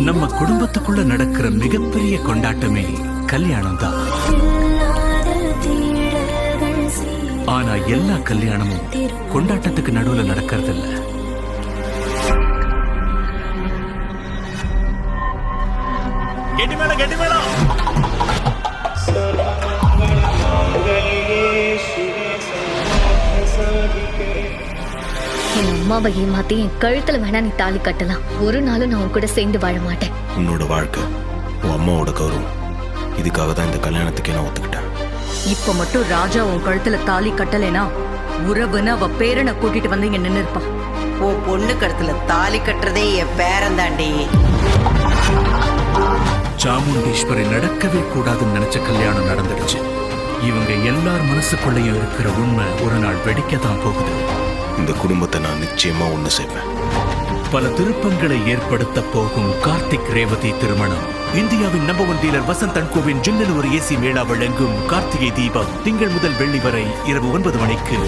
நம்ம குடும்பத்துக்குள்ள நடக்கிற மிகப்பெரிய கொண்டாட்டமே கல்யாணம் தான். ஆனா எல்லா கல்யாணமும் கொண்டாட்டத்துக்கு நடுவுல நடக்கிறது இல்ல. கெட்டி மேளம். என் அம்மாவை ஏமாத்தி என் கழுத்துல வேணா நீ தாலி கட்டலாம். ஒரு நாளும் நான் உன் கூட சேர்ந்து வாழ மாட்டேன். உன்னோட வாழ்க்கை, உன் அம்மாவோட கௌரவம், இதுக்காக தான் இந்த கல்யாணத்துக்கே நான் ஒத்துக்கிட்டேன். இப்ப மட்டும் ராஜா உன் கழுத்துல தாலி கட்டலைனா உறவுன்னு அவ பேரனை கூட்டிட்டு வந்து இங்க நின்னு இருப்பான். உன் பொண்ணு கழுத்துல தாலி கட்டுறதே என் பேரன் தாண்டி. சாமுண்டீஸ்வரி நடக்கவே கூடாதுன்னு நினைச்ச கல்யாணம் நடந்துடுச்சு. இவங்க எல்லார் மனசுக்குள்ளேயும் இருக்கிற உண்மை ஒரு நாள் வெடிக்கத்தான் போகுது. இந்த குடும்பத்தை நான் நிச்சயமா ஒண்ணு செய்வேன். பல திருப்பங்களை ஏற்படுத்த போகும் கார்த்திக் ரேவதி திருமணம். இந்தியாவின் நம்பர் 1 டீலர் வசந்த் அண்ட் கோவின் ஜின்னல் ஒரு ஏசி மேளா வழங்கும் கார்த்திகை தீபம் திங்கள் முதல் வெள்ளி வரை இரவு 9 மணிக்கு.